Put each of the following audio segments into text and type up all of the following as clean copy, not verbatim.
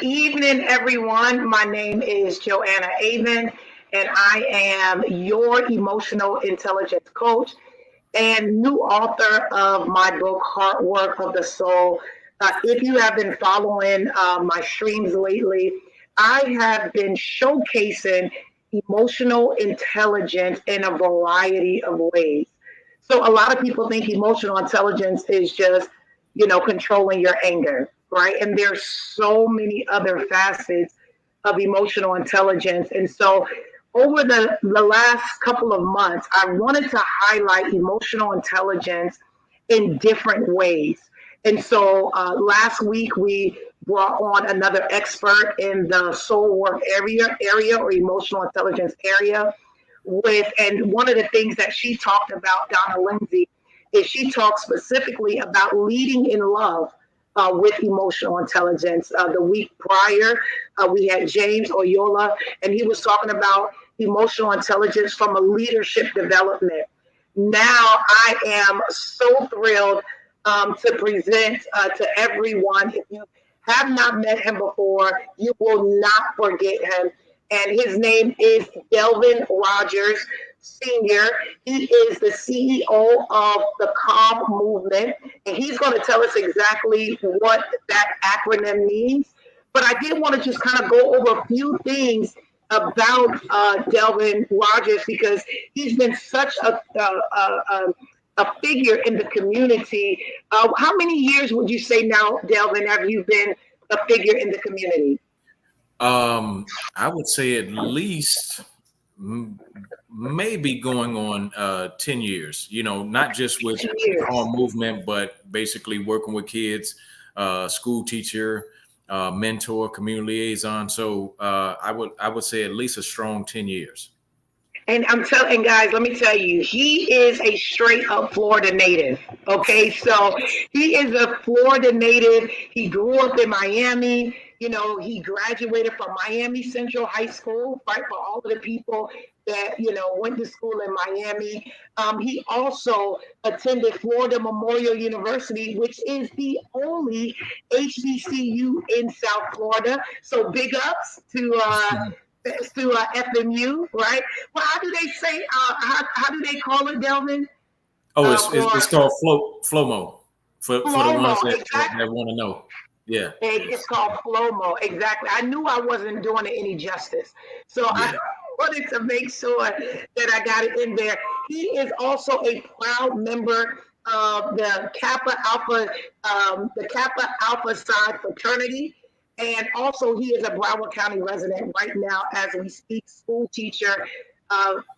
evening, everyone. My name is Joanna Avon, and I am your emotional intelligence coach and new author of my book, Heart Work of the Soul. If you have been following my streams lately, I have been showcasing emotional intelligence in a variety of ways. So, a lot of people think emotional intelligence is just, controlling your anger, right? And there's so many other facets of emotional intelligence. And so, over the last couple of months, I wanted to highlight emotional intelligence in different ways. And so last week we brought on another expert in the soul work area or emotional intelligence area and one of the things that she talked about, Donna Lindsay, is she talked specifically about leading in love with emotional intelligence. The week prior, we had James Oyola, and he was talking about emotional intelligence from a leadership development. Now I am so thrilled to present to everyone. If you have not met him before, you will not forget him. And his name is Delvin Rogers Sr. He is the CEO of the C.A.L.M movement, and he's going to tell us exactly what that acronym means. But I did want to just kind of go over a few things about Delvin Rogers because he's been such a figure in the community. How many years would you say now, Delvin, have you been a figure in the community? I would say at least maybe going on 10 years, not just with 10 the years. car movement, but basically working with kids, school teacher, mentor, community liaison. So I would say at least a strong 10 years. And I'm telling guys, let me tell you, he is a straight up Florida native. Okay, so he is a Florida native. He grew up in Miami. He graduated from Miami Central High School, right? For all of the people that went to school in Miami. He also attended Florida Memorial University, which is the only HBCU in South Florida. So big ups to FMU, right? Well, how do they say? How do they call it, Delvin? Oh, it's Or called FLOMO for the Flomo, ones that exactly. want to know. Yeah, It's called Flomo, exactly. I knew I wasn't doing it any justice, so I yeah. wanted to make sure that I got it in there. He is also a proud member of the Kappa Alpha Psi fraternity. And also, he is a Broward County resident right now as we speak, school teacher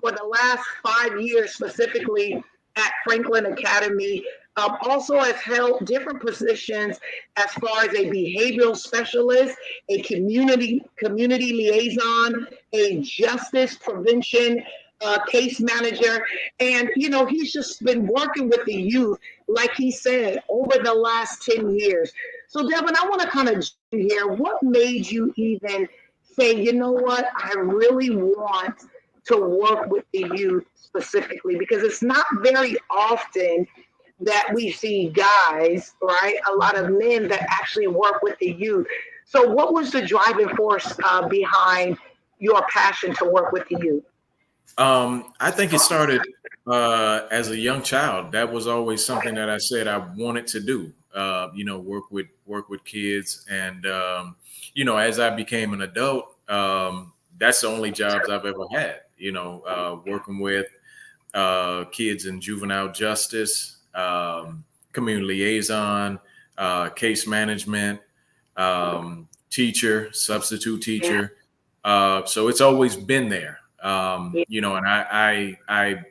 for the last 5 years, specifically at Franklin Academy. Also has held different positions as far as a behavioral specialist, a community liaison, a justice prevention case manager, and he's just been working with the youth, like he said, over the last 10 years. So, Devin, I want to kind of here. What made you even say, you know what, I really want to work with the youth specifically? Because it's not very often that we see guys, right? A lot of men that actually work with the youth. So, what was the driving force behind your passion to work with the youth? I think it started as a young child. That was always something that I said I wanted to do. Work with kids, and as I became an adult, that's the only jobs I've ever had. Working with kids in juvenile justice, community liaison, case management, teacher, substitute Yeah, teacher. So it's always been there. yeah, And I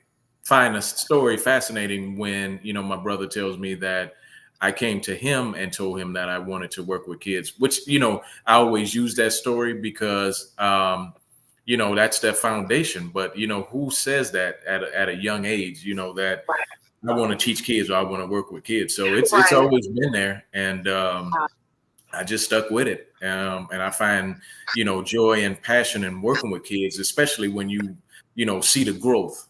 find a story fascinating when, my brother tells me that I came to him and told him that I wanted to work with kids, which, I always use that story because, that's their foundation. But, who says that at a young age, that I want to teach kids or I want to work with kids. So it's right. always been there. And, I just stuck with it. And I find, joy and passion in working with kids, especially when you see the growth,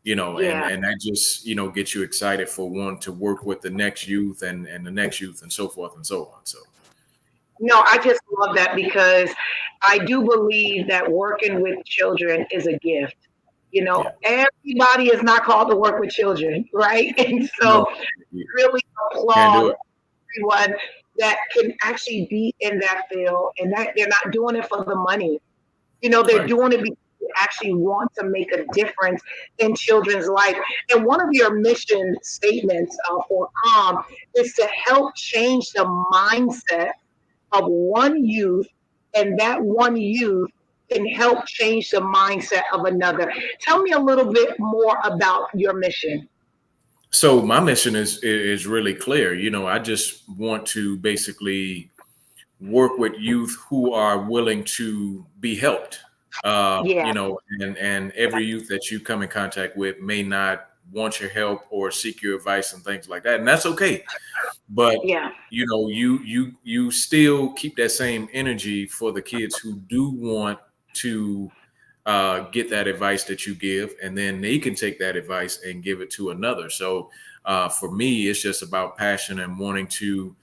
and, Yeah. and that just, gets you excited for one to work with the next youth and the next youth and so forth and so on. So, No, I just love that because I do believe that working with children is a gift. You know, Yeah. everybody is not called to work with children, right? And so No, you really can't do applaud it. everyone that can actually be in that field and that they're not doing it for the money. You know, they're Right. doing it because they actually want to make a difference in children's life. And one of your mission statements for CALM is to help change the mindset of one youth, and that one youth can help change the mindset of another. Tell me a little bit more about your mission. So my mission is really clear. I just want to basically work with youth who are willing to be helped. Yeah, And every youth that you come in contact with may not want your help or seek your advice and things like that, and that's okay. But yeah, you still keep that same energy for the kids who do want to get that advice that you give, and then they can take that advice and give it to another. So for me, it's just about passion and wanting to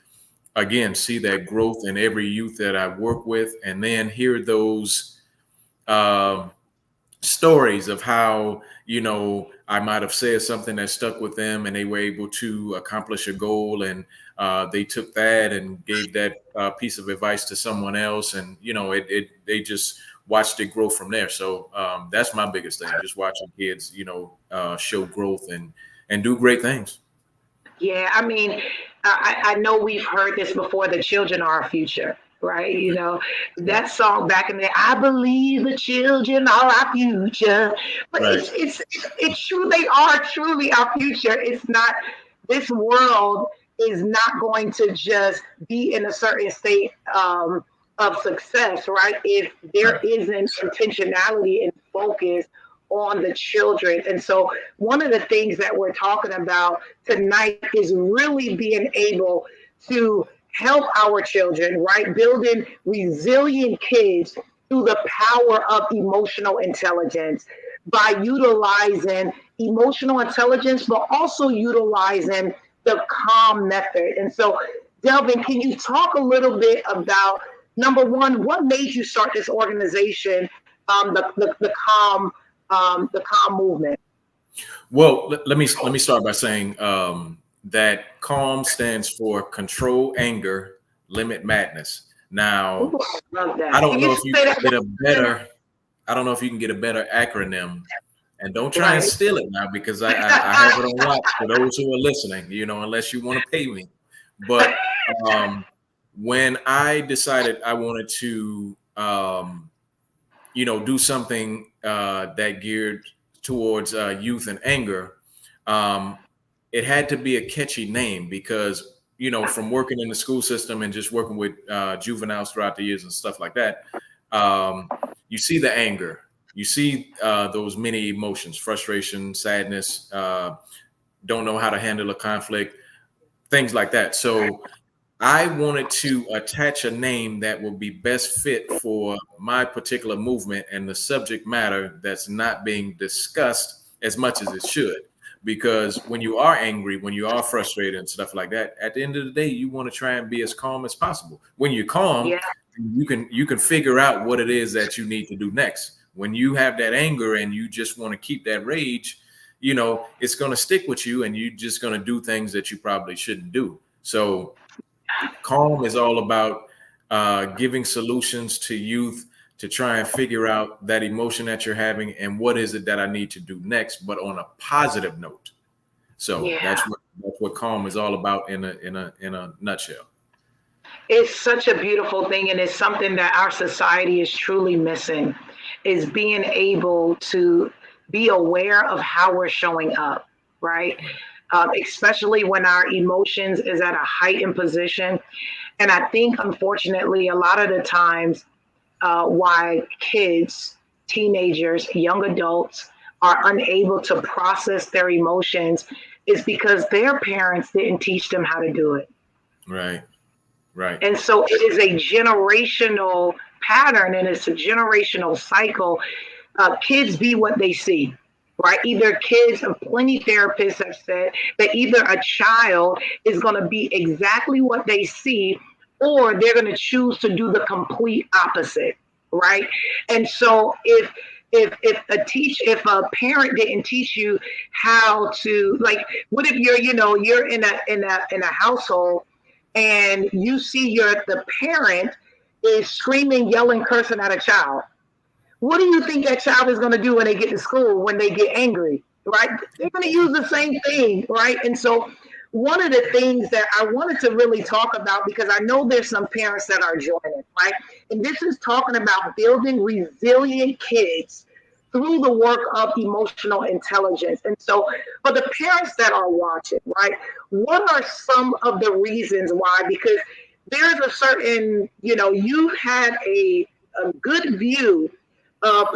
again see that growth in every youth that I work with, and then hear those um, stories of how I might have said something that stuck with them, and they were able to accomplish a goal, and they took that and gave that piece of advice to someone else, and they just watched it grow from there. So that's my biggest thing, just watching kids show growth and do great things. yeah. I mean, I know we've heard this before. The children are our future, right? You know, Right. that song back in the day, I believe the children are our future. But Right. it's true. They are truly our future. It's not, this world is not going to just be in a certain state of success, right? If there Right. isn't intentionality and focus on the children. And so one of the things that we're talking about tonight is really being able to help our children, right? Building resilient kids through the power of emotional intelligence by utilizing emotional intelligence, but also utilizing the calm method. And so, Delvin, can you talk a little bit about number one, what made you start this organization, the calm movement? Well, let me start by saying that CALM stands for Control Anger, Limit Madness. Ooh, Now, I love I that. don't Can know you if you say that can get a again? better I don't know if you can get a better acronym, and don't try and Right. steal it now because I have it on lock for those who are listening. Unless you want to pay me. But um, when I decided I wanted to do something that geared towards youth and anger, um, it had to be a catchy name because from working in the school system and just working with juveniles throughout the years and stuff like that, um, you see the anger, you see those many emotions: frustration, sadness, don't know how to handle a conflict, things like that. So I wanted to attach a name that would be best fit for my particular movement and the subject matter that's not being discussed as much as it should. Because when you are angry, when you are frustrated and stuff like that, at the end of the day, you want to try and be as calm as possible. When you're calm, Yeah. you can figure out what it is that you need to do next. When you have that anger and you just want to keep that rage, it's going to stick with you, and you're just going to do things that you probably shouldn't do. So Calm is all about giving solutions to youth to try and figure out that emotion that you're having and what is it that I need to do next, but on a positive note. So Yeah. that's what Calm is all about in a nutshell. It's such a beautiful thing, and it's something that our society is truly missing, is being able to be aware of how we're showing up, right? Especially when our emotions is at a heightened position. And I think, unfortunately, a lot of the times, why kids, teenagers, young adults are unable to process their emotions is because their parents didn't teach them how to do it. Right, right, And so it is a generational pattern and it's a generational cycle. Kids be what they see, right? Either kids, plenty therapists have said that either a child is going to be exactly what they see, or they're going to choose to do the complete opposite, right? And so if a parent didn't teach you how to, like, what if you're in a household and you see the parent is screaming, yelling, cursing at a child? What do you think that child is going to do when they get to school, when they get angry, right? They're going to use the same thing, right? And so, one of the things that I wanted to really talk about, because I know there's some parents that are joining, right? And this is talking about building resilient kids through the work of emotional intelligence. And so, for the parents that are watching, right, what are some of the reasons why? Because there's a certain, you've had a good view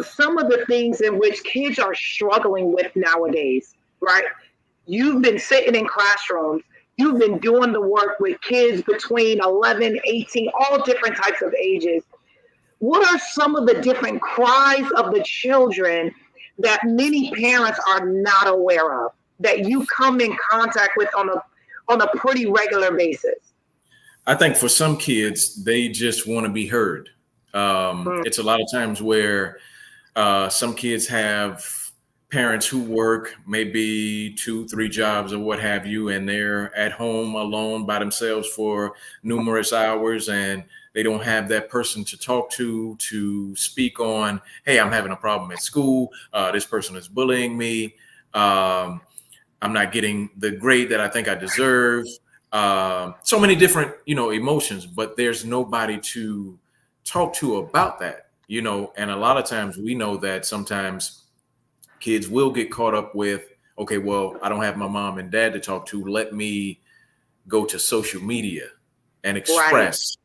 some of the things in which kids are struggling with nowadays, right? You've been sitting in classrooms, you've been doing the work with kids between 11, 18, all different types of ages. What are some of the different cries of the children that many parents are not aware of, that you come in contact with on a pretty regular basis? I think for some kids, they just want to be heard. Mm, It's a lot of times where some kids have parents who work maybe two, three jobs or what have you, and they're at home alone by themselves for numerous hours, and they don't have that person to talk to speak on, hey, I'm having a problem at school. This person is bullying me. Um, I'm not getting the grade that I think I deserve. So many different, emotions, but there's nobody to talk to about that, and a lot of times we know that sometimes kids will get caught up with, okay, well, I don't have my mom and dad to talk to. Let me go to social media and right. express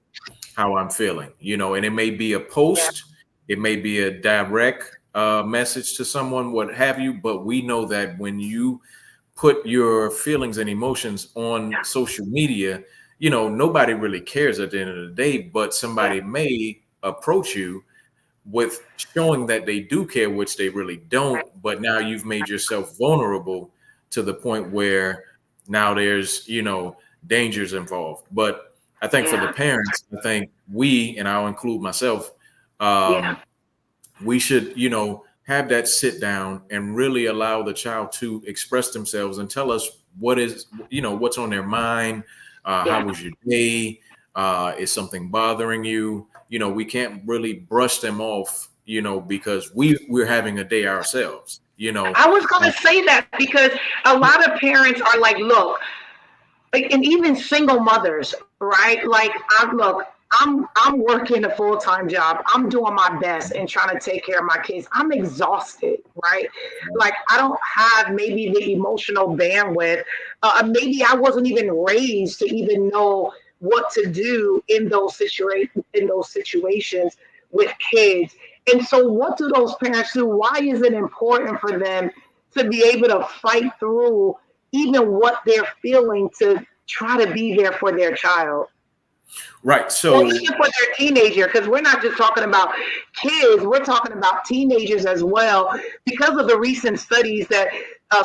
how I'm feeling, and it may be a Yeah. post, it may be a direct message to someone, what have you, but we know that when you put your feelings and emotions on social media, nobody really cares at the end of the day, but Yeah. somebody may approach you with showing that they do care, which they really don't. But now you've made yourself vulnerable to the point where now there's, dangers involved. But I think for the Yeah. parents, I think we, and I'll include myself, Yeah. um, we should, have that sit down and really allow the child to express themselves and tell us what is, what's on their mind. How Yeah. was your day? Is something bothering you? We can't really brush them off, because we're having a day ourselves, I was going to say that because a lot of parents are like, look, like, and even single mothers, right? Like, I'm working a full time job. I'm doing my best and trying to take care of my kids. I'm exhausted, right? Like, I don't have maybe the emotional bandwidth. Maybe I wasn't even raised to even know what to do in those situations with kids. And so, what do those parents do? Why is it important for them to be able to fight through even what they're feeling to try to be there for their child right. or So even for their teenager? Because we're not just talking about kids, we're talking about teenagers as well. Because of the recent studies that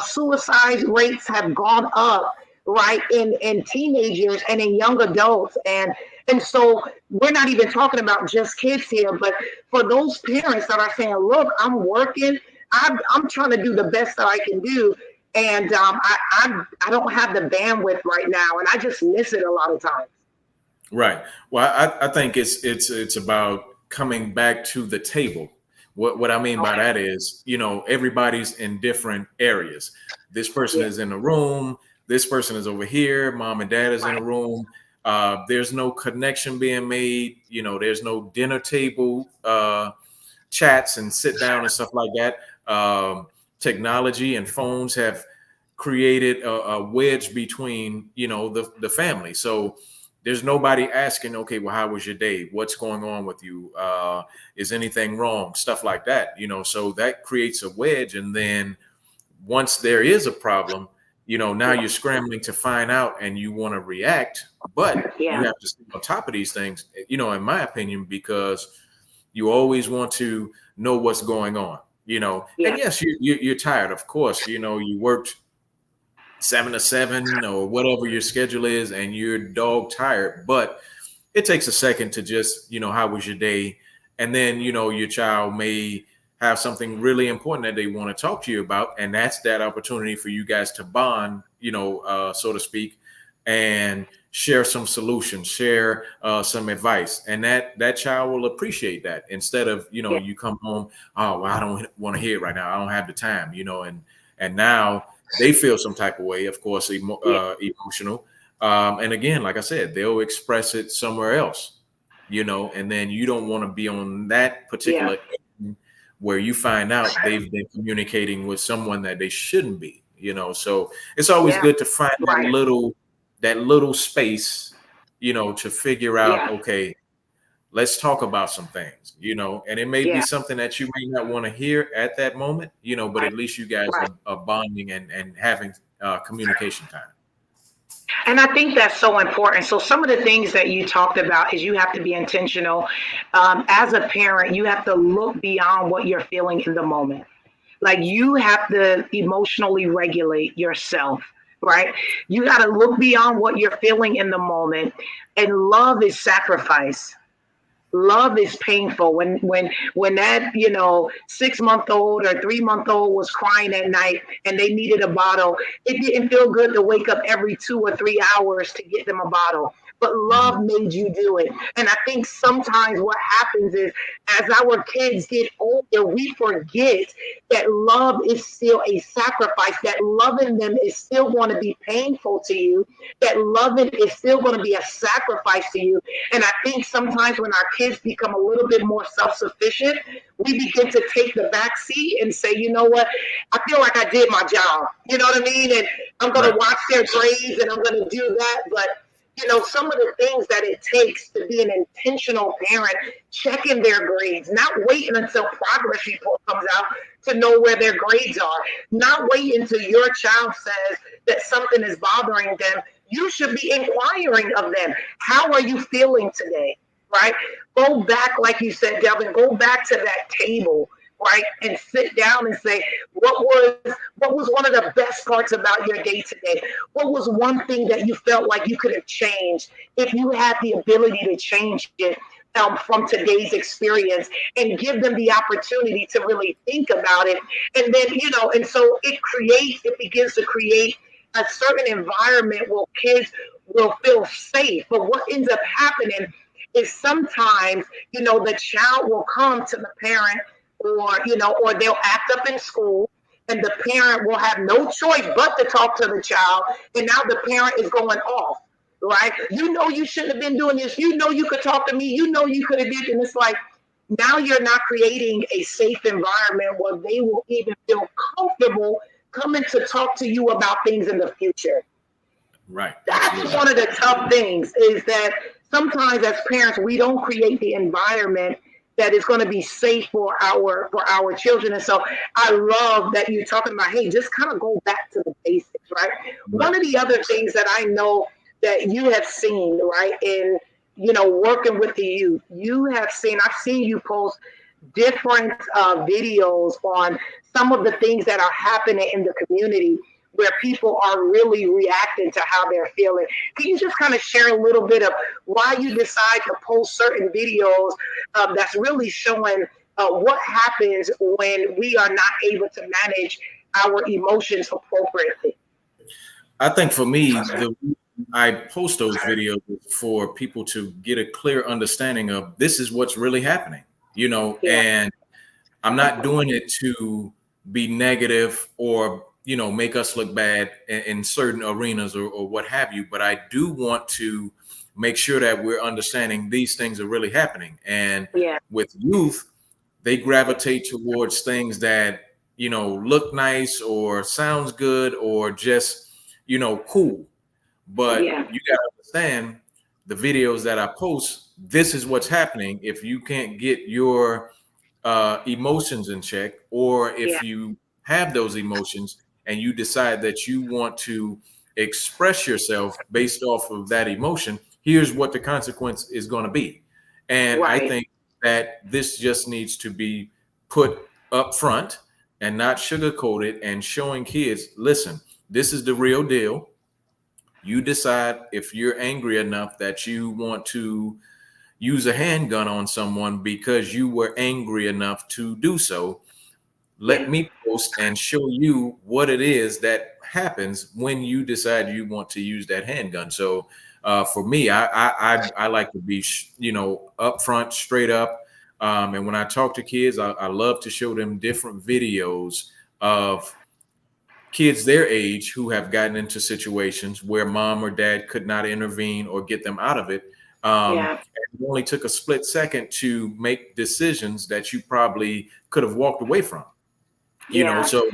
suicide rates have gone up, right, in teenagers and in young adults, and so we're not even talking about just kids here, but for those parents that are saying, look, I'm working, I'm trying to do the best that I can do, and I don't have the bandwidth right now, and I just miss it a lot of times. right. Well, I think it's about coming back to the table. What I mean by Okay. that is, everybody's in different areas. This person Yeah. is in the room. This person is over here. Mom and dad is in the Right. room. There's no connection being made. There's no dinner table chats and sit down and stuff like that. Technology and phones have created a wedge between the family. So there's nobody asking, okay, well, how was your day? What's going on with you? Is anything wrong? Stuff like that. So that creates a wedge. And then once there is a problem, now Yeah. you're scrambling to find out and you want to react, but you Yeah. have to stay on top of these things, in my opinion, because you always want to know what's going on, and Yeah. yes, you're tired. Of course, you worked 7 to 7 or whatever your schedule is and you're dog tired, but it takes a second to just, how was your day? And then, your child may have something really important that they want to talk to you about. And that's that opportunity for you guys to bond, so to speak, and share some solutions, share some advice. And that child will appreciate that instead of, Yeah, you come home, oh, well, I don't want to hear it right now. I don't have the time, and now they feel some type of way, of course, yeah, emotional. And again, like I said, they'll express it somewhere else, and then you don't want to be on that yeah, particular end where you find out they've been communicating with someone that they shouldn't be, So it's always yeah, good to find right, that little space, to figure out, yeah, okay, let's talk about some things, and it may be yeah, something that you may not want to hear at that moment, but right, at least you guys right. are bonding and having communication time. And I think that's so important. So some of the things that you talked about is you have to be intentional. As a parent, you have to look beyond what you're feeling in the moment. Like you have to emotionally regulate yourself, right? You got to look beyond what you're feeling in the moment. And love is sacrifice. Love is painful. When that 6 month old or 3 month old was crying at night and they needed a bottle, it didn't feel good to wake up every 2 or 3 hours to get them a bottle, but Mhm. love made you do it. And I think sometimes what happens is, as our kids get older, we forget that love is still a sacrifice, that loving them is still going to be painful to you, that loving is still going to be a sacrifice to you. And I think sometimes when our kids become a little bit more self sufficient, we begin to take the back seat and say, you know what, I feel like I did my job. You know what I mean? And I'm going Right. to watch their grades and I'm going to do that. But some of the things that it takes to be an intentional parent, checking their grades, not waiting until progress report comes out to know where their grades are, not waiting until your child says that something is bothering them. You should be inquiring of them. How are you feeling today? Right? Go back, like you said, Delvin, go back to that table, right? And sit down and say, what was one of the best parts about your day today? What was one thing that you felt like you could have changed if you had the ability to change it? From today's experience, and give them the opportunity to really think about it. And then, and so it begins to create a certain environment where kids will feel safe. But what ends up happening is sometimes, the child will come to the parent, or they'll act up in school, and the parent will have no choice but to talk to the child. And now the parent is going off, right? You shouldn't have been doing this. You could talk to me. You could have did. And it's like, now you're not creating a safe environment where they will even feel comfortable coming to talk to you about things in the future. Right. That's Absolutely. one of the tough things, is that sometimes as parents we don't create the environment that is going to be safe for our children. And so I love that you're talking about, hey, just kind of go back to the basics, right? Right. One of the other things that I know that you have seen, right, in working with the youth, I've seen you post different videos on some of the things that are happening in the community where people are really reacting to how they're feeling. Can you just kind of share a little bit of why you decide to post certain videos that's really showing what happens when we are not able to manage our emotions appropriately? I think for me, I post those videos for people to get a clear understanding of this is what's really happening, Yeah, and I'm not doing it to be negative or make us look bad in certain arenas or what have you. But I do want to make sure that we're understanding these things are really happening. And yeah, with youth, they gravitate towards things that look nice or sounds good or just cool. But yeah, you got to understand the videos that I post. This is what's happening if you can't get your emotions in check, or yeah, if you have those emotions and you decide that you want to express yourself based off of that emotion, here's what the consequence is going to be. And I right, think that this just needs to be put up front and not sugarcoated, and showing kids, listen, this is the real deal. You decide if you're angry enough that you want to use a handgun on someone because you were angry enough to do so. Yeah. Let me post and show you what it is that happens when you decide you want to use that handgun. So for me, I like to be upfront, straight up. And when I talk to kids, I love to show them different videos of kids their age who have gotten into situations where mom or dad could not intervene or get them out of it. Yeah. It only took a split second to make decisions that you probably could have walked away from. Yeah. So Yeah.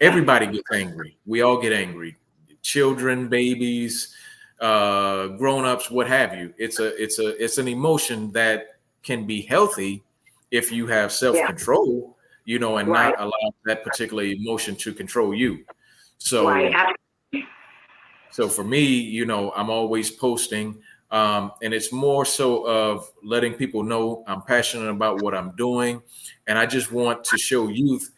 everybody gets angry. We all get angry. Children, babies, grown-ups, what have you. It's an emotion that can be healthy if you have Yeah. self-control, and Right. not allow that particular emotion to control you. Right. So so for me, I'm always posting, and it's more so of letting people know I'm passionate about what I'm doing, and I just want to show youth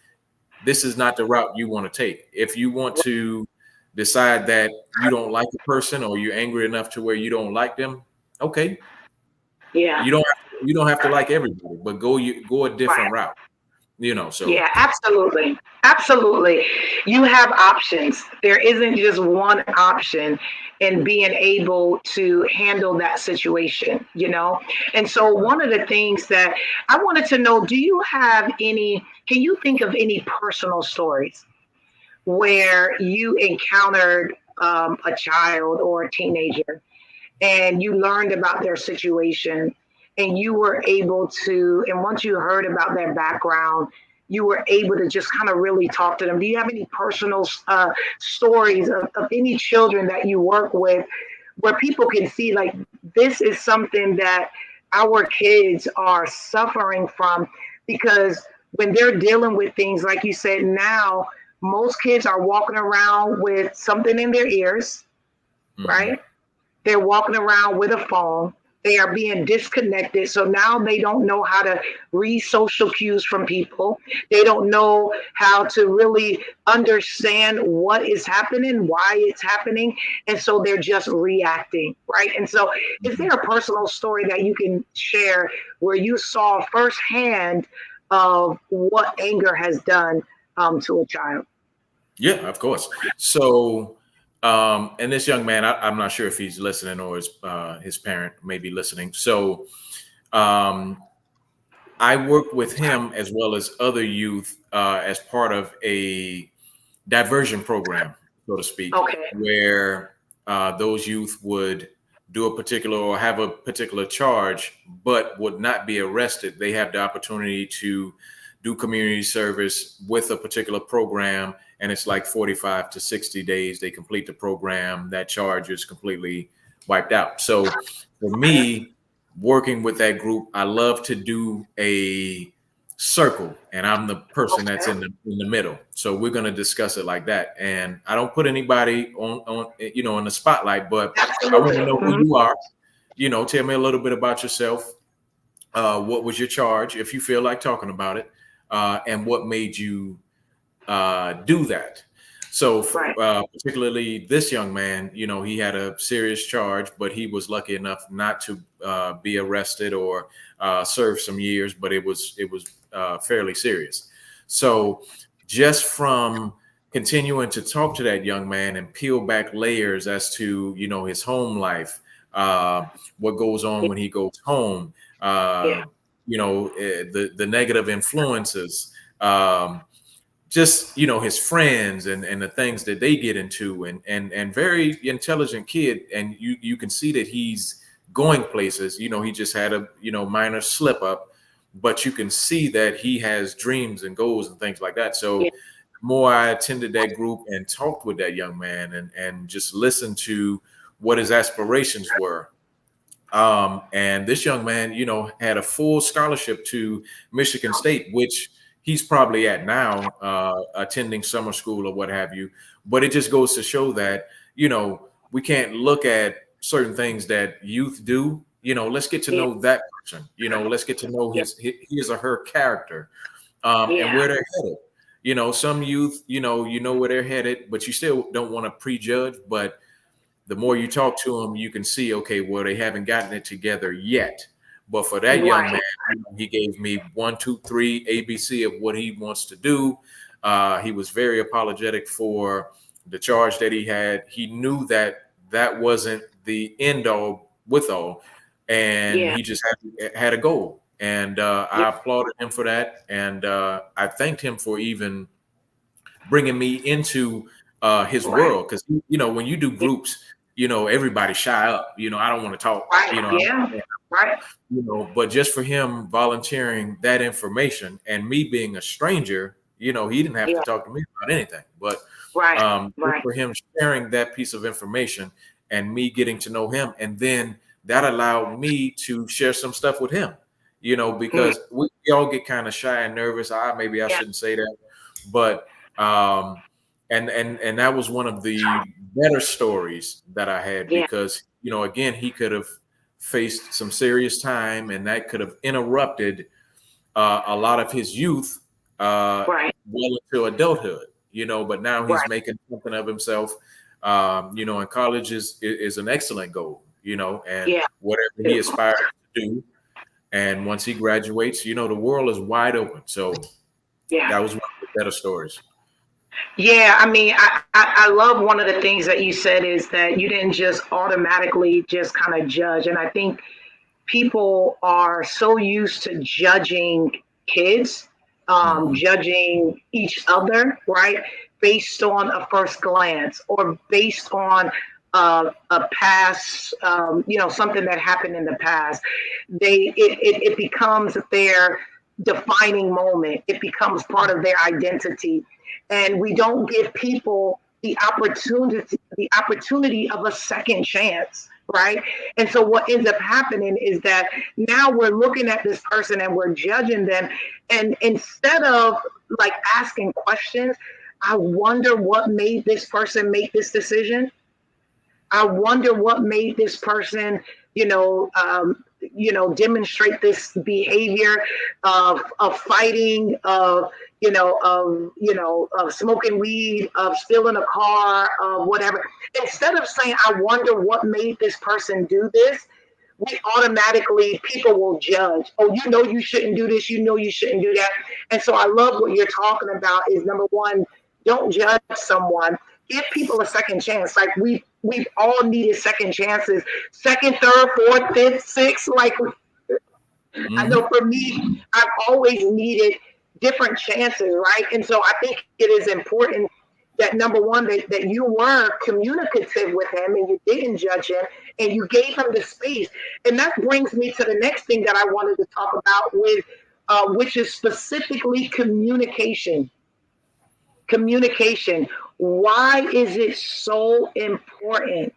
this is not the route you want to take. If you want to decide that you don't like a person or you're angry enough to where you don't like them, okay, Yeah. you don't have to like everybody, but go a different Right. route. So Yeah, absolutely. Absolutely. You have options. There isn't just one option in being able to handle that situation, you know? And so, one of the things that I wanted to know, do you have any, can you think of any personal stories where you encountered a child or a teenager and you learned about their situation and you were able to, and once you heard about their background, you were able to just kind of really talk to them? Do you have any personal stories of any children that you work with where people can see like this is something that our kids are suffering from? Because when they're dealing with things like you said, now most kids are walking around with something in their ears, mhm. right? They're walking around with a phone. They are being disconnected. So now they don't know how to read social cues from people. They don't know how to really understand what is happening, why it's happening. And so they're just reacting, right? And so, is there a personal story that you can share where you saw firsthand of what anger has done to a child? Yeah, of course. So, and this young man, I'm not sure if he's listening or his parent may be listening. So, um, I worked with him as well as other youth as part of a diversion program, so to speak, Okay. where those youth would do a particular or have a particular charge, but would not be arrested. They have the opportunity to do community service with a particular program, and it's like 45 to 60 days. They complete the program, that charge is completely wiped out. So for me, working with that group, I love to do a circle, and I'm the person that's Okay. in the middle. So we're going to discuss it like that. And I don't put anybody on in the spotlight, but I want Absolutely. to know who Mhm. you are. Tell me a little bit about yourself. What was your charge, if you feel like talking about it, and what made you do that. So, Right. particularly this young man, he had a serious charge, but he was lucky enough not to be arrested or serve some years, but it was fairly serious. So, just from continuing to talk to that young man and peel back layers as to his home life, what goes on when he goes home, Yeah. the negative influences. Just his friends and the things that they get into, and very intelligent kid, and you can see that he's going places. He just had a minor slip up, but you can see that he has dreams and goals and things like that. Yeah. So the more I attended that group and talked with that young man and just listened to what his aspirations were. And this young man, had a full scholarship to Michigan State, which he's probably at now, attending summer school or what have you. But it just goes to show that, we can't look at certain things that youth do. Let's get to Yeah. know that person. Let's get to know Yeah. his or her character, and Yeah. where they're headed. Some youth, you know where they're headed, but you still don't want to prejudge. But the more you talk to them, you can see, okay, well, they haven't gotten it together yet, But for that young man, Right. he gave me 1, 2, 3 ABC of what he wants to do. He was very apologetic for the charge that he had. He knew that that wasn't the end all with all, and Yeah. he just had a goal. And Yeah. I applauded him for that, and I thanked him for even bringing me into his Right. world. Because when you do Yeah. groups, everybody shy up. I don't want to talk. Right. Yeah. Right. But just for him volunteering that information and me being a stranger, he didn't have to Yeah. talk to me about anything. But Right. just Right. for him sharing that piece of information and me getting to know him, and then that allowed me to share some stuff with him, Mm. because we all get kind of shy and nervous. Maybe I Yeah. shouldn't say that, but and that was one of the better stories that I had, Yeah. because again, he could have faced some serious time, and that could have interrupted a lot of his youth Right. well into adulthood. But now he's Right. making something of himself. And college is an excellent goal. And Yeah. whatever he Beautiful. aspires to do, and once he graduates, the world is wide open. So Yeah. that was one of the better stories. Yeah, I mean, I love one of the things that you said is that you didn't just automatically just kind of judge. And I think people are so used to judging kids, Hmm. judging each other, right? Based on a first glance or based on a past, something that happened in the past. It becomes their defining moment. It becomes part of their identity, and we don't give people the opportunity of a second chance, right? And so what ends up happening is that now we're looking at this person and we're judging them, and instead of like asking questions, I wonder what made this person make this decision. I wonder what made this person, demonstrate this behavior of fighting, of smoking weed, of stealing a car, of whatever. Instead of saying, "I wonder what made this person do this," we automatically people will judge. Oh, you shouldn't do this. You shouldn't do that. And so I love what you're talking about. Is number one, don't judge someone. Give people a second chance. Like we've all needed second chances, second, third, fourth, fifth, sixth. Like I know Hmm. for me, I've always needed different chances, right? And so I think it is important that number one, that you were communicative with him and you didn't judge him and you gave him the space. And that brings me to the next thing that I wanted to talk about with, which is specifically communication. Communication. Why is it so important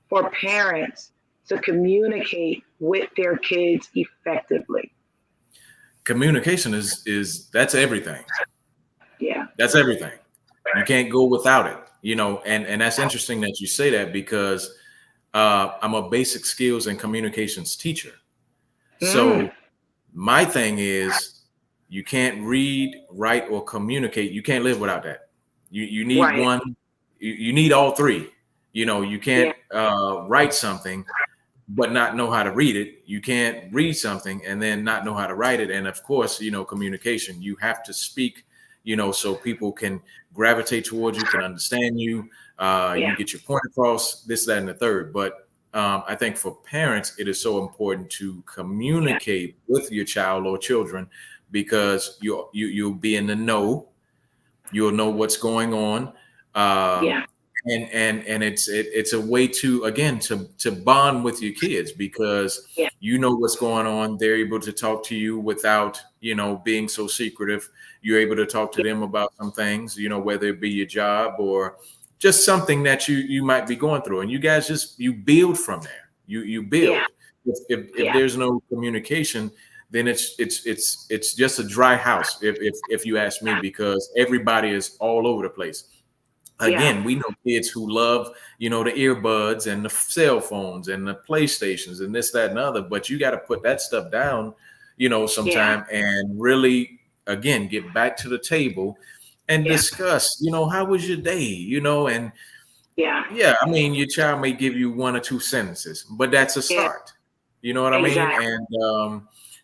for parents to communicate with their kids effectively? Communication is that's everything. Yeah. That's everything. You can't go without it. And that's interesting that you say that, because I'm a basic skills and communications teacher. Mm, So my thing is, you can't read, write, or communicate. You can't live without that. You need right. one. You need all three. You Yeah. can't write something but not know how to read it. You can't read something and then not know how to write it. And of course, communication. You have to speak, so people can gravitate towards you, can understand you. Yeah. You get your point across. This, that, and the third. But I think for parents, it is so important to Yeah. communicate with your child or children, because you'll be in the know. You'll know what's going on. Um, Yeah. and it's a way to, again, to bond with your kids, because Yeah. you know what's going on. They're able to talk to you without being so secretive. You're able to talk to Yeah. them about some things, whether it be your job or just something that you might be going through, and you guys just you build from there. You Yeah. build. If Yeah. there's no communication, then it's just a dry house, if you ask me, because everybody is all over the place. Yeah. Again, we know kids who love, the earbuds and the cell phones and the PlayStations and this, that, and other. But you got to put that stuff down, Yeah. sometime, and really, again, get back to the table and Yeah. discuss, how was your day, and Yeah. yeah, I mean, your child may give you one or two sentences, but that's a Yeah. start. You know what I mean? Exactly.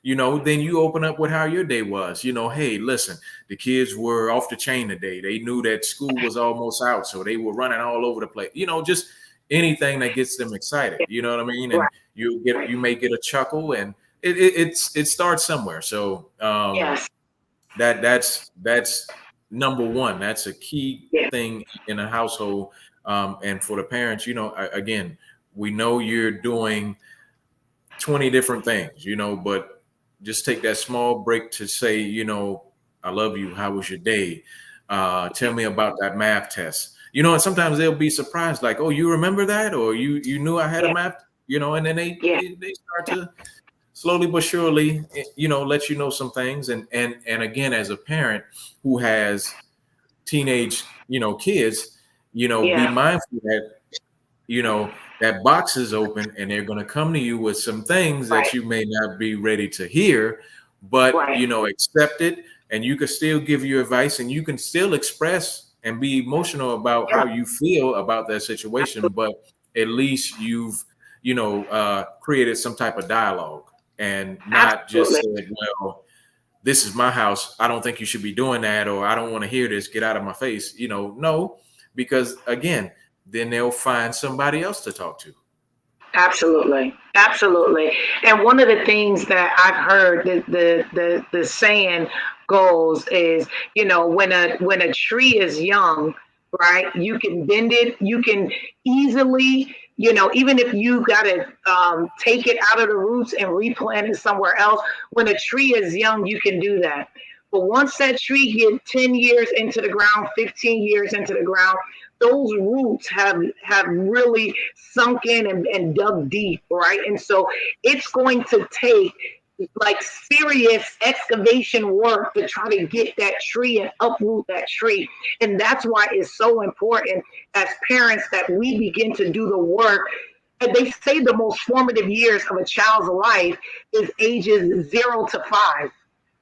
And then you open up with how your day was. Hey, listen, the kids were off the chain today. They knew that school was almost out, so they were running all over the place. Just anything that gets them excited. You know what I mean? And Right. you may get a chuckle, and it starts somewhere. So Yes. that's number one. That's a key Yeah. thing in a household. And for the parents, again, we know you're doing 20 different things, but just take that small break to say, I love you. How was your day? Tell me about that math test. And sometimes they'll be surprised, like, oh, you remember that? Or you knew I had a Yeah. math, and then they, Yeah. they, they start to slowly but surely, let you know some things. And again, as a parent who has teenage, kids, be Yeah. mindful that that box is open and they're going to come to you with some things that Right. you may not be ready to hear, but Right. accept it, and you can still give your advice, and you can still express and be emotional about Yeah. how you feel about that situation, but at least you've created some type of dialogue, and not just Absolutely. said, well, this is my house, I don't think you should be doing that, or I don't want to hear this, get out of my face. No, because again, then they'll find somebody else to talk to. Absolutely, absolutely. And one of the things that I've heard, the saying goes is, when a tree is young, right? You can bend it. You can easily, even if you got to take it out of the roots and replant it somewhere else. When a tree is young, you can do that. But once that tree get 10 years into the ground, 15 years into the ground, those roots have really sunk in and dug deep, right? And so it's going to take like serious excavation work to try to get that tree and uproot that tree. And that's why it's so important as parents that we begin to do the work. And they say the most formative years of a child's life is ages 0 to 5,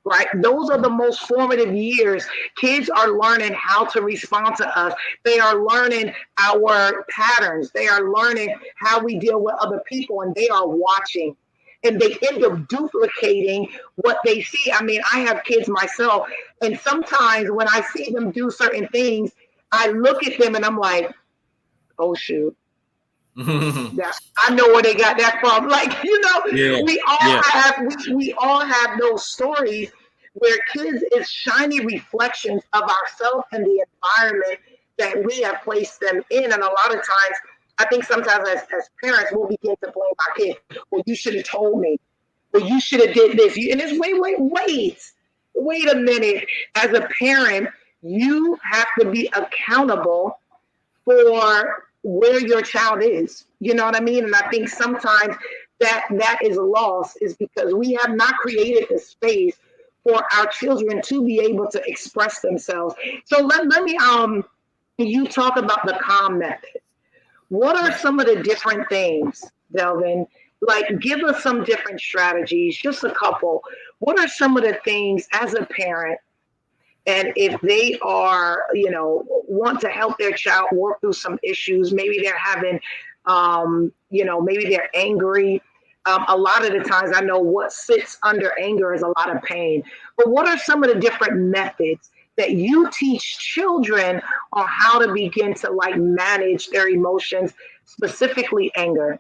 right? Those are the most formative years. Kids are learning how to respond to us. They are learning our patterns. They are learning how we deal with other people, and they are watching. And they end up duplicating what they see. I mean, I have kids myself, and sometimes when I see them do certain things, I look at them and I'm like, oh, shoot, that I know where they got that from. Like, Yeah, we all yeah. have we all have those stories where kids is shiny reflections of ourselves and the environment that we have placed them in. And a lot of times I think sometimes as parents we'll begin to blame our kids. Well, you should have told me. Well, you should have did this. And it's wait a minute. As a parent, you have to be accountable for where your child is. You know what I mean? And I think sometimes that is lost is because we have not created the space for our children to be able to express themselves. So let me you talk about the calm method. What are Right. some of the different things, Delvin? Like, give us some different strategies, just a couple. What are some of the things as a parent, and if they are, want to help their child work through some issues, maybe they're having, maybe they're angry. A lot of the times, I know what sits under anger is a lot of pain. But what are some of the different methods that you teach children on how to begin to like manage their emotions, specifically anger?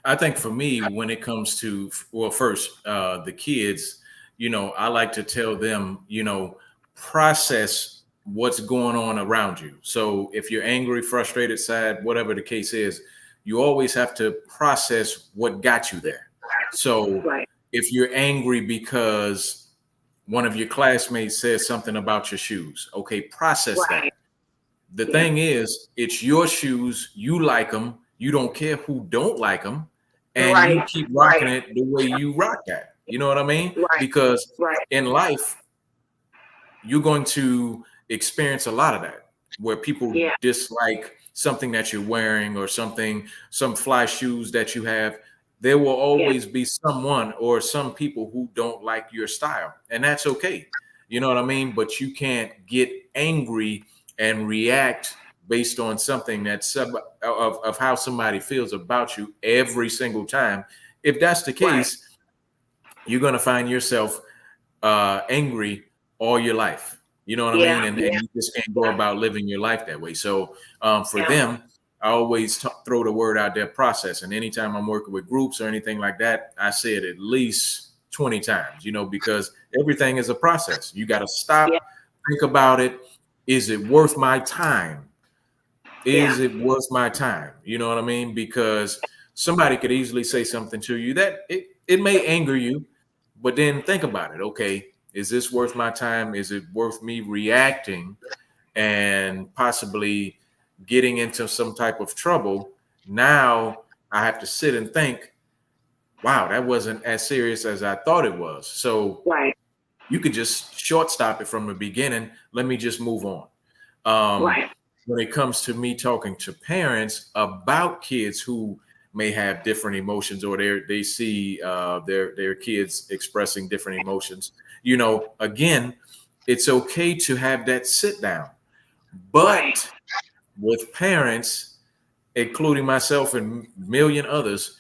I think for me, when it comes to, well, first, the kids, I like to tell them, process what's going on around you. So if you're angry, frustrated, sad, whatever the case is, you always have to process what got you there. So Right, if you're angry because one of your classmates says something about your shoes, okay, process that. right, The yeah, thing is, it's your shoes. You like them. You don't care who don't like them, and you right, keep right, rocking it the way you rock that. You know what I mean? right, Because right, in life, you're going to experience a lot of that, where people yeah, dislike something that you're wearing, or some fly shoes that you have. There will yeah, always be someone or some people who don't like your style, and that's okay. You know what I mean? But you can't get angry and react based on something of how somebody feels about you every single time. if that's the Right. case, you're going to find yourself angry all your life. You know what I Yeah. mean? And Yeah. you just can't go Yeah. about living your life that way. So for Yeah. them, I always throw the word out there, process. And anytime I'm working with groups or anything like that, I say it at least 20 times, because everything is a process. You got to Yeah. stop, think about it. Is it worth my time? Yeah. Is it worth my time? You know what I mean? Because somebody could easily say something to you that it may anger you, but then think about it. Okay, is this worth my time? Is it worth me reacting and possibly getting into some type of trouble? Now I have to sit and think, wow, that wasn't as serious as I thought it was. So Right. you could just shortstop it from the beginning. Let me just move on. Um, Right. when it comes to me talking to parents about kids who may have different emotions, or they see their kids expressing different emotions, again, it's okay to have that sit down. Right. But with parents, including myself and a million others,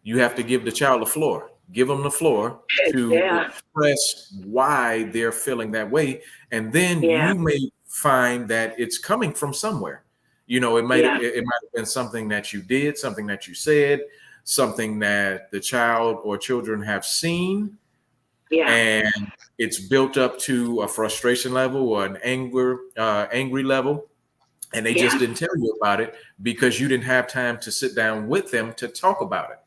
you have to give the child the floor. Give them the floor to Yeah. express why they're feeling that way, and then Yeah. you may find that it's coming from somewhere. It might Yeah. it might have been something that you did, something that you said, something that the child or children have seen, Yeah. and it's built up to a frustration level or an angry level, and they just Yeah. didn't tell you about it because you didn't have time to sit down with them to talk about it.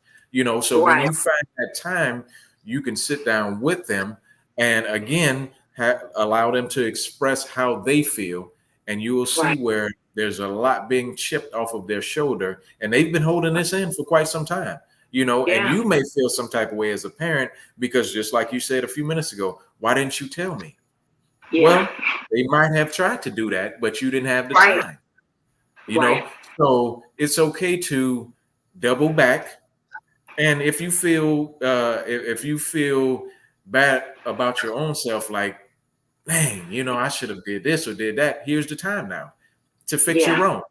So when Right. you find that time, you can sit down with them and again allow them to express how they feel, and you will see Right. where there's a lot being chipped off of their shoulder, and they've been holding this in for quite some time. And Yeah. you may feel some type of way as a parent because, just like you said a few minutes ago, why didn't you tell me? Yeah. Well, they might have tried to do that, but you didn't have the Right. time. you Right. know so it's okay to double back. And if you feel if you feel bad about your own self, like, dang, I should have did this or did that, here's the time now to fix Yeah. your own,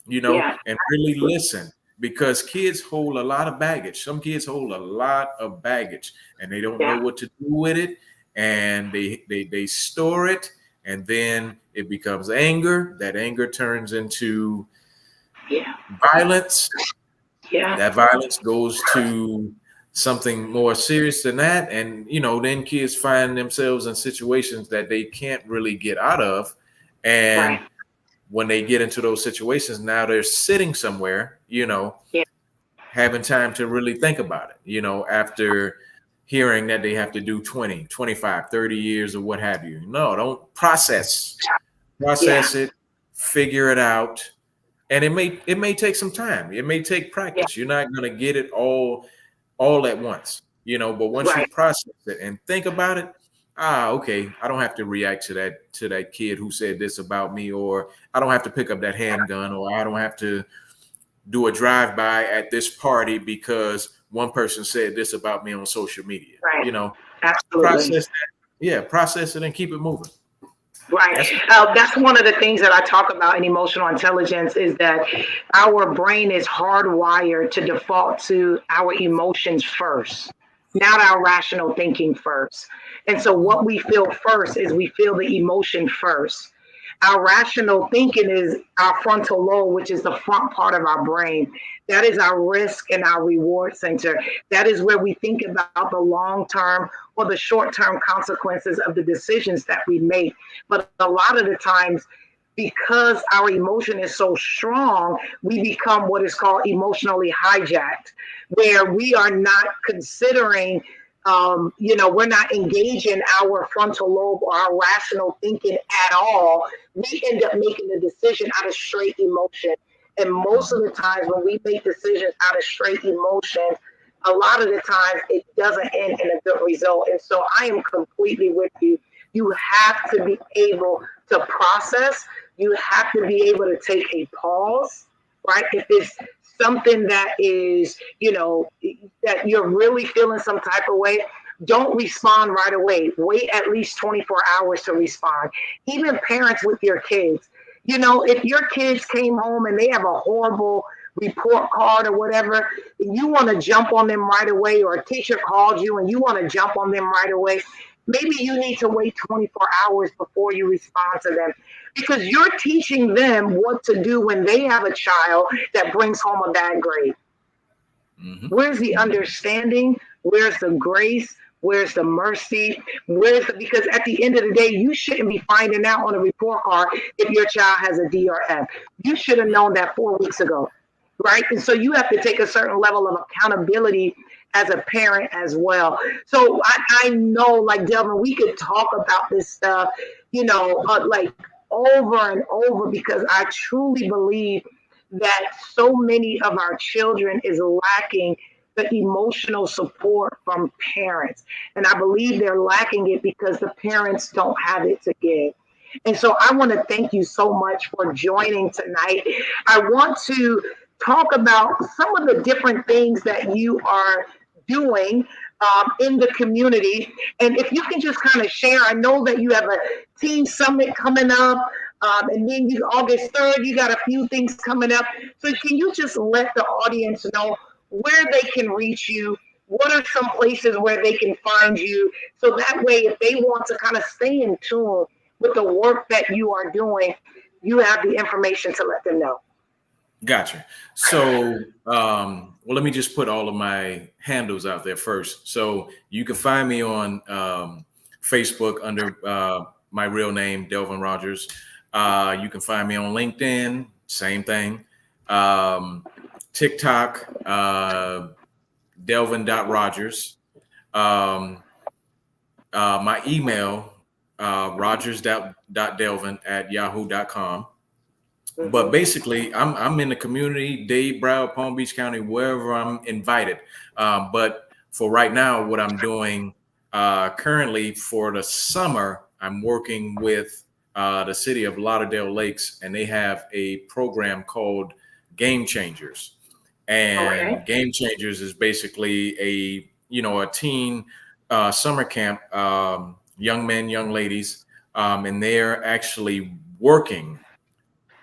Yeah. and really listen, because kids hold a lot of baggage. Some kids hold a lot of baggage and they don't know Yeah. what to do with it, and they store it, and then it becomes anger. That anger turns into Yeah. violence. Yeah. That violence goes to something more serious than that. And, then kids find themselves in situations that they can't really get out of. And Right. when they get into those situations, now they're sitting somewhere, Yeah. having time to really think about it, after hearing that they have to do 20, 25, 30 years or what have you. No, don't Yeah. process it, figure it out. And it may take some time. It may take Yeah. practice. You're not going to get it all at once, but once you Right. process it and think about it, okay, I don't have to react to that kid who said this about me, or I don't have to pick up that handgun, or I don't have to do a drive-by at this party because one person said this about me on social media. Right. Absolutely. Process that. Yeah, process it and keep it moving. Right. That's That's one of the things that I talk about in emotional intelligence is that our brain is hardwired to default to our emotions first, not our rational thinking first. And so what we feel first is we feel the emotion first. Our rational thinking is our frontal lobe, which is the front part of our brain. That is our risk and our reward center. That is where we think about the long term or the short term consequences of the decisions that we make. But a lot of the times, because our emotion is so strong, we become what is called emotionally hijacked, where we are not considering, we're not engaging our frontal lobe or our rational thinking at all. We end up making a decision out of straight emotion. And most of the times, when we make decisions out of straight emotion, a lot of the times it doesn't end in a good result. And so I am completely with you. You have to be able to process. You have to be able to take a pause, right? If it's something that is, that you're really feeling some type of way, don't respond right away. Wait at least 24 hours to respond. Even parents with your kids, if your kids came home and they have a horrible report card or whatever, and you want to jump on them right away, or a teacher called you and you want to jump on them right away, maybe you need to wait 24 hours before you respond to them, because you're teaching them what to do when they have a child that brings home a bad grade. Mm-hmm. Where's the understanding? Where's the grace? Where's the mercy? Because at the end of the day, you shouldn't be finding out on a report card if your child has a D or F. You should have known that 4 weeks ago, right? And so you have to take a certain level of accountability as a parent as well. So I know, like Delvin, we could talk about this stuff, like over and over, because I truly believe that so many of our children is lacking the emotional support from parents. And I believe they're lacking it because the parents don't have it to give. And so I want to thank you so much for joining tonight. I want to talk about some of the different things that you are doing in the community. And if you can just kind of share, I know that you have a teen summit coming up. And then August 3rd, you got a few things coming up. So can you just let the audience know where they can reach you? What are some places where they can find you? So that way, if they want to kind of stay in tune with the work that you are doing, you have the information to let them know. Gotcha. So, well, let me just put all of my handles out there first. So you can find me on Facebook under my real name, Delvin Rogers. You can find me on LinkedIn, same thing. TikTok, Delvin.Rogers. My email, rogers.delvin@yahoo.com. But Mm-hmm. basically, I'm in the community, Dade, Broward, Palm Beach County, wherever I'm invited. But for right now, what I'm doing currently for the summer, I'm working with the city of Lauderdale Lakes, and they have a program called Game Changers. Okay. And Game Changers is basically a teen summer camp, young men, young ladies, and they're actually working.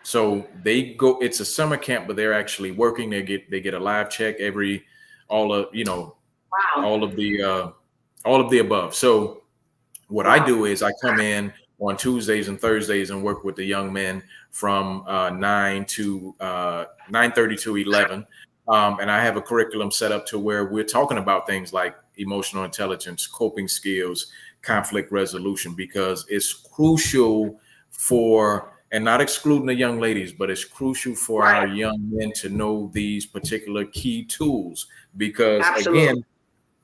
So they go. It's a summer camp, but they're actually working. They get a live check every all of you know Wow. all of the all of the above. So what I Wow. do is I come in on Tuesdays and Thursdays and work with the young men from 9:30 to 11, and I have a curriculum set up to where we're talking about things like emotional intelligence, coping skills, conflict resolution, because it's crucial for, and not excluding the young ladies, but it's crucial for our Right. young men to know these particular key tools, because Absolutely. again,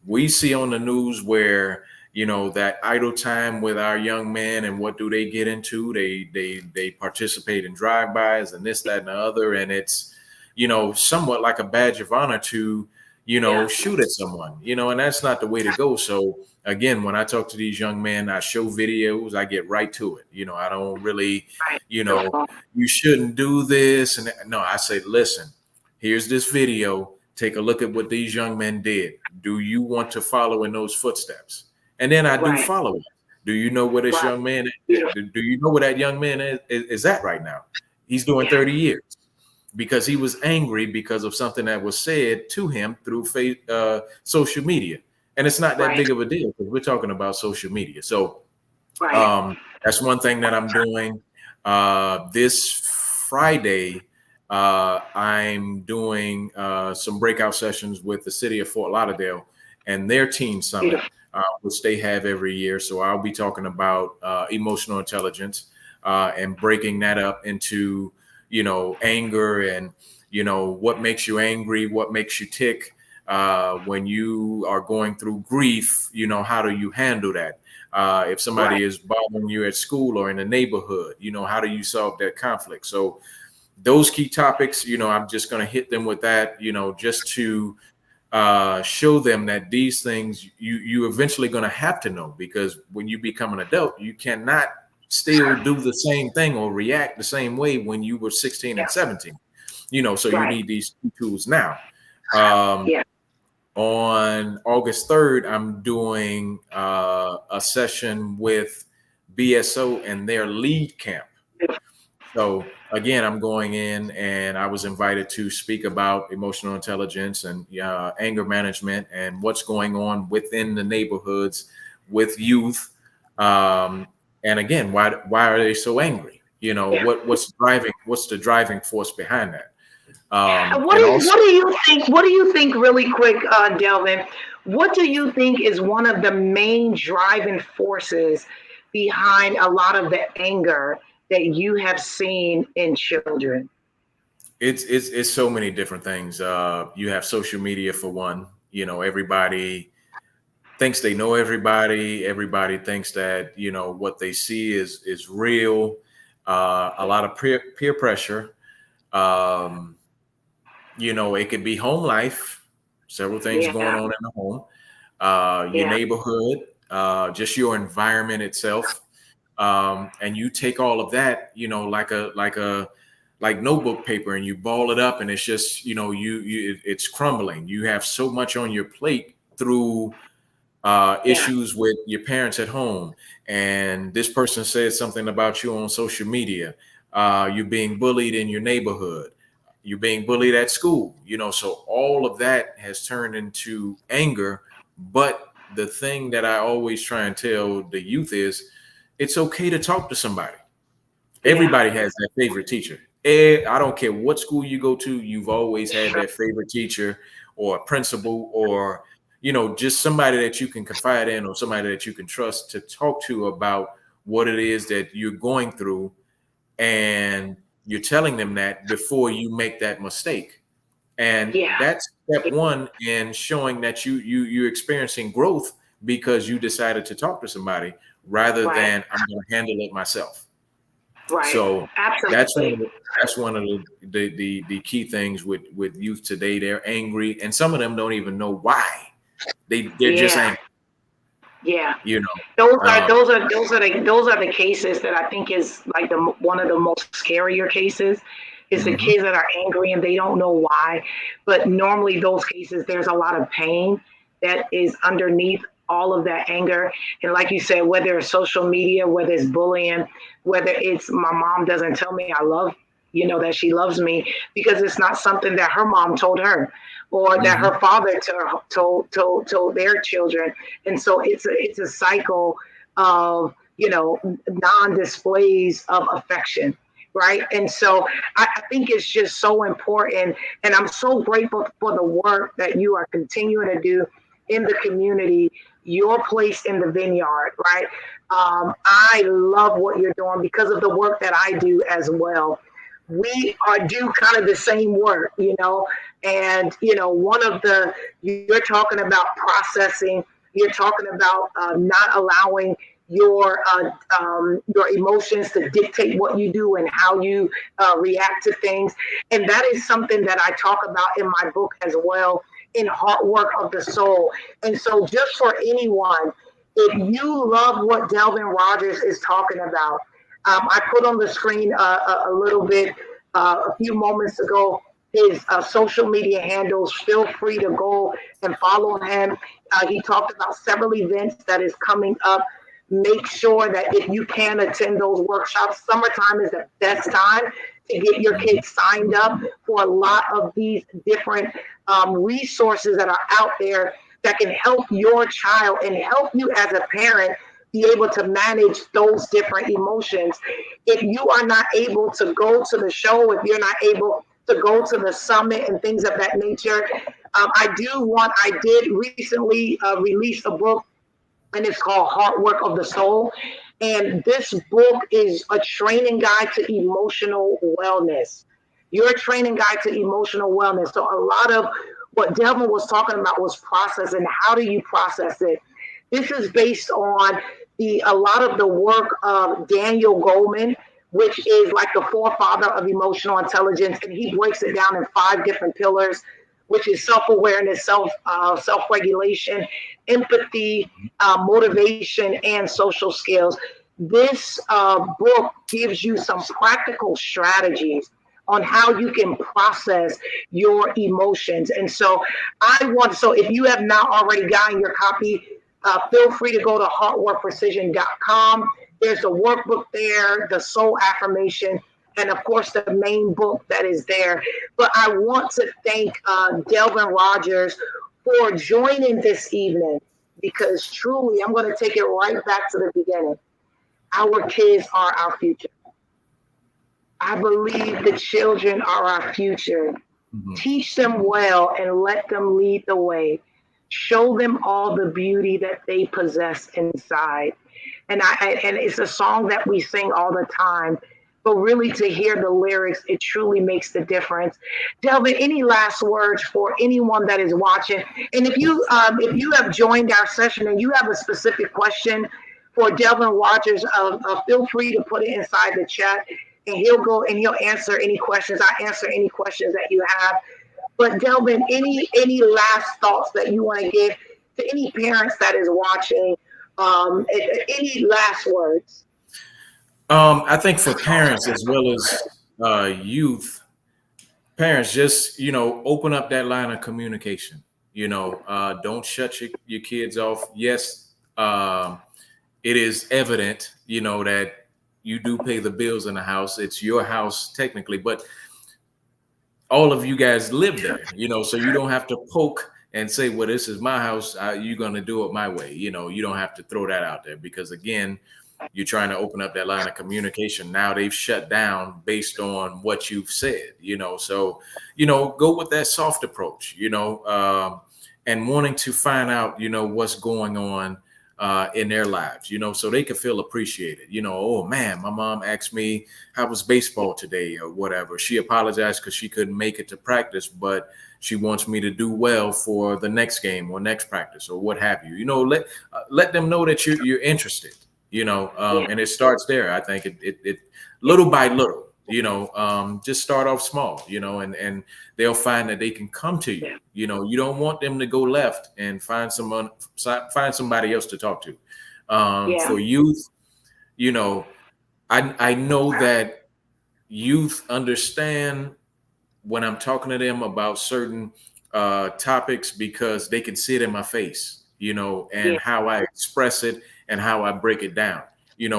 we see on the news where that idle time with our young men, and what do they get into? They participate in drive-bys and this, that, and the other, and it's somewhat like a badge of honor to Yeah. shoot at someone, and that's not the way to go. So again, when I talk to these young men, I show videos, I get right to it. I don't really, Right. you know Beautiful. you shouldn't do this, and no, I say, listen, here's this video. Take a look at what these young men did. Do you want to follow in those footsteps? And then I do Right. follow it. Do you know where this Right. young man? Beautiful. Do you know where that young man is at right now? He's doing Yeah. 30 years because he was angry because of something that was said to him through social media, and it's not that Right. big of a deal because we're talking about social media. So Right. that's one thing that I'm doing. This Friday, I'm doing some breakout sessions with the city of Fort Lauderdale and their teen summit, Beautiful. which they have every year. So I'll be talking about emotional intelligence and breaking that up into, anger and, what makes you angry, what makes you tick. When you are going through grief, how do you handle that? If Right. somebody is bothering you at school or in the neighborhood, how do you solve that conflict? So those key topics, I'm just going to hit them with that, just to show them that these things you eventually going to have to know, because when you become an adult, you cannot still do the same thing or react the same way when you were 16 Yeah. and 17. So you Right. need these tools now. Um, Yeah. on August 3rd, I'm doing a session with BSO and their lead camp. So again, I'm going in, and I was invited to speak about emotional intelligence and anger management and what's going on within the neighborhoods with youth. Um, and again, why are they so angry? You know, Yeah. what's the driving force behind that? And And also, what do you think? What do you think, really quick, Delvin? What do you think is one of the main driving forces behind a lot of the anger that you have seen in children? it's so many different things. You have social media for one. You know, everybody thinks they know everybody. Everybody thinks that what they see is real. A lot of peer pressure. Um, it could be home life. Several things going Yeah, on in the home. Your yeah, neighborhood, just your environment itself, and you take all of that, like notebook paper, and you ball it up, and it's just it's crumbling. You have so much on your plate through yeah, issues with your parents at home, and this person said something about you on social media. You're being bullied in your neighborhood. You're being bullied at school. So all of that has turned into anger. But the thing that I always try and tell the youth is, it's okay to talk to somebody. yeah. Everybody has that favorite teacher. I don't care what school you go to, you've always had Sure. that favorite teacher or principal, or just somebody that you can confide in, or somebody that you can trust to talk to about what it is that you're going through, and you're telling them that before you make that mistake. And Yeah, that's step one in showing that you're experiencing growth, because you decided to talk to somebody rather right, than I'm going to handle it myself. right. So that's one Absolutely. of the, that's one of the key things with youth today. They're angry, and some of them don't even know why. They're just Yeah, angry. yeah. You know. Those are Um, the cases that I think is like the one of the most scarier cases is the mhm. kids that are angry and they don't know why. But normally those cases there's a lot of pain that is underneath all of that anger. And like you said, whether it's social media, whether it's bullying, whether it's my mom doesn't tell me I love that she loves me because it's not something that her mom told her or that Mhm. her father told their children. And so it's a cycle of non-displays of affection, right? And so I think it's just so important, and I'm so grateful for the work that you are continuing to do in the community, your place in the vineyard, right? I love what you're doing because of the work that I do as well. We are do kind of the same work, and one of the you're talking about processing, you're talking about not allowing your emotions to dictate what you do and how you react to things, and that is something that I talk about in my book as well, in Heart Work of the Soul. And so, just for anyone, if you love what Delvin Rogers is talking about, I put on the screen a little bit a few moments ago his social media handles. Feel free to go and follow him. He talked about several events that is coming up. Make sure that if you can attend those workshops, summertime is the best time to get your Mhm. kids signed up for a lot of these different resources that are out there that can help your child and help you as a parent be able to manage those different emotions. If you are not able to go to the show, if you're not able to go to the summit and things of that nature, I did recently release a book, and it's called Heart Work of the Soul. And this book is a training guide to emotional wellness. Your training guide to emotional wellness. So a lot of what Devin was talking about was process and how do you process it. This is based on a lot of the work of Daniel Goleman, which is like the forefather of emotional intelligence, and he breaks it down in 5 different pillars, which is self-awareness, self-regulation, empathy, motivation, and social skills. This book gives you some practical strategies on how you can process your emotions. And so if you have not already gotten your copy, feel free to go to heartworkprecision.com. There's a workbook there, the soul affirmation. and of course the main book that is there. But I want to thank Delvin Rogers for joining this evening, because truly, I'm going to take it right back to the beginning. Our kids are our future. I believe the children are our future. Mhm. Teach them well and let them lead the way. Show them all the beauty that they possess inside. And it's a song that we sing all the time. But really, to hear the lyrics, it truly makes the difference. Delvin, any last words for anyone that is watching? And if you have joined our session and you have a specific question for Delvin Rogers, feel free to put it inside the chat, and he'll go and he'll answer any questions. I answer any questions that you have. But Delvin, any last thoughts that you want to give to any parents that is watching? Any last words? I think for parents as well as youth, parents just open up that line of communication. Don't shut your kids off. Yes, it is evident that you do pay the bills in the house. It's your house technically, but all of you guys live there, so you don't have to poke and say, well, this is my house, you're going to do it my way. You don't have to throw that out there, because again, you're trying to open up that line of communication. Now they've shut down based on what you've said, so go with that soft approach, and wanting to find out what's going on in their lives, so they can feel appreciated. Oh man, my mom asked me how was baseball today or whatever. She apologized because she couldn't make it to practice, but she wants me to do well for the next game or next practice or what have you. Let them know that you're interested. Yeah, And it starts there. I think it little by little. Just start off small. And they'll find that they can come to you. yeah, You don't want them to go left and find somebody else to talk to. yeah, For youth, you know, I know that youth understand when I'm talking to them about certain topics, because they can see it in my face, and yeah, how I express it and how I break it down,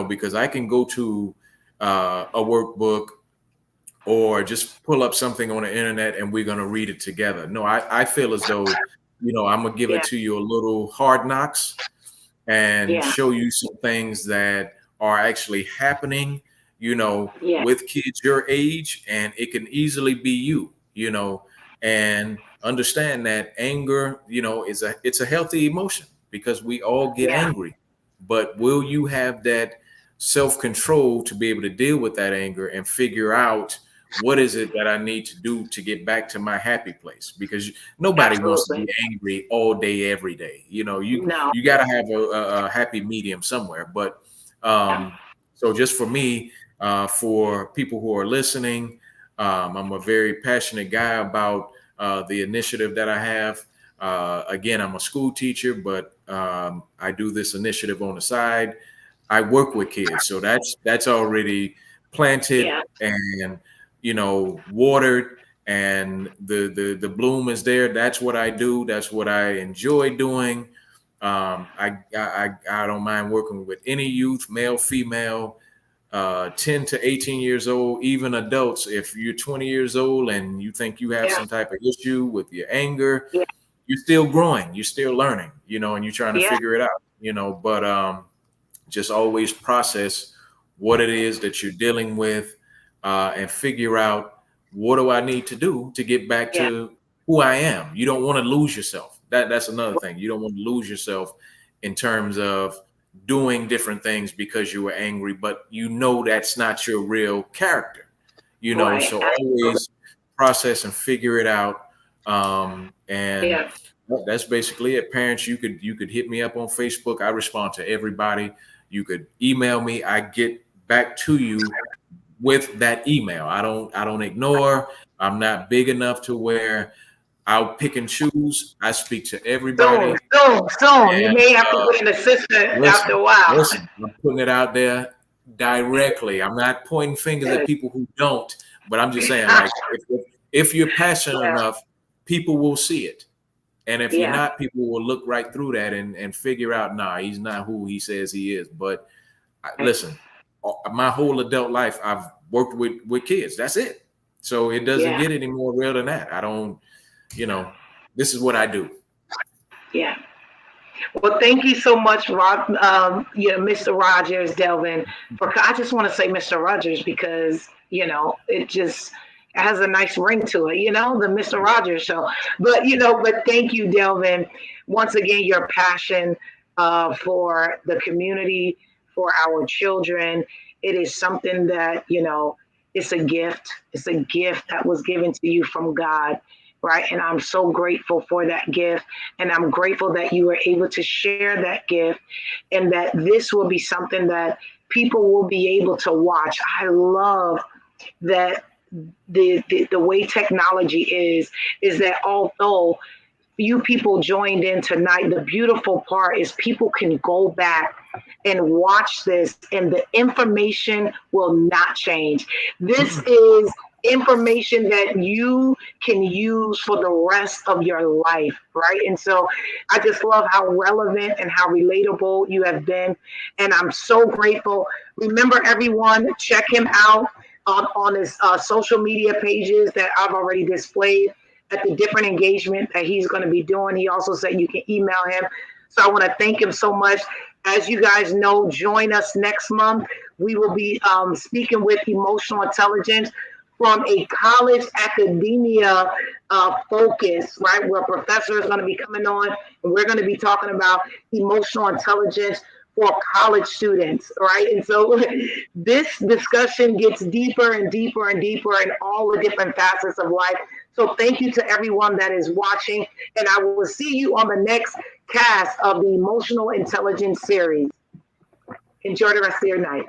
because I can go to a workbook or just pull up something on the internet and we're going to read it together. No, I feel as though, I'm going to give it yeah, to you a little hard knocks and yeah, show you some things that are actually happening, yeah, with kids your age, and it can easily be you, and understand that anger, it's a healthy emotion, because we all get yeah, angry. But will you have that self-control to be able to deal with that anger and figure out what is it that I need to do to get back to my happy place? Because nobody wants to absolutely. be angry all day, every day. You No, you got to have a happy medium somewhere. But um, so just for me, for people who are listening, I'm a very passionate guy about the initiative that I have. Again, I'm a school teacher, but I do this initiative on the side. I work with kids, so that's already planted yeah, and watered, and the bloom is there. That's what I do. That's what I enjoy doing. I don't mind working with any youth, male, female, 10 to 18 years old, even adults. If you're 20 years old and you think you have yeah, some type of issue with your anger, yeah, you're still growing, you're still learning, and you're trying to yeah, figure it out, but just always process what it is that you're dealing with, and figure out, what do I need to do to get back yeah, to who I am. You don't want to lose yourself. That's another thing. You don't want to lose yourself in terms of doing different things because you were angry, but that's not your real character. right, So absolutely. always process and figure it out. And Yeah, that's basically it. Parents, you could hit me up on Facebook. I respond to everybody. You could email me. I get back to you with that email. I don't ignore. I'm not big enough to where I'll pick and choose. I speak to soon, everybody. soon, soon. You And may have to get an assistant after listen, a while. listen, I'm putting it out there directly. I'm not pointing fingers at people who don't, but I'm just saying, like, if you're passionate Yeah, enough, people will see it. And if you're yeah, not, people will look right through that and figure out, nah, he's not who he says he is. But listen, my whole adult life, I've worked with kids. That's it. So it doesn't Yeah. get any more real than that. I don't, you know, this is what I do. Yeah. Well, thank you so much, Rob, Mr. Rogers, Delvin. I just want to say Mr. Rogers because it just has a nice ring to it. The Mr. Rogers show. But thank you, Delvin. Once again, your passion for the community, for our children, it is something that it's a gift. It's a gift that was given to you from God, right? And I'm so grateful for that gift. And I'm grateful that you were able to share that gift and that this will be something that people will be able to watch. I love that the way technology is that although few people joined in tonight, the beautiful part is people can go back and watch this and the information will not change. This is information that you can use for the rest of your life, right? And so I just love how relevant and how relatable you have been. And I'm so grateful. Remember, everyone, check him out on his social media pages that I've already displayed at the different engagement that he's going to be doing. He also said you can email him. So I want to thank him so much. As you guys know, join us next month. We will be speaking with emotional intelligence from a college academia focus, right? Where a professor is going to be coming on and we're going to be talking about emotional intelligence for college students, right? And so this discussion gets deeper and deeper and deeper in all the different facets of life. So thank you to everyone that is watching, and I will see you on the next cast of the Emotional Intelligence series. Enjoy the rest of your night.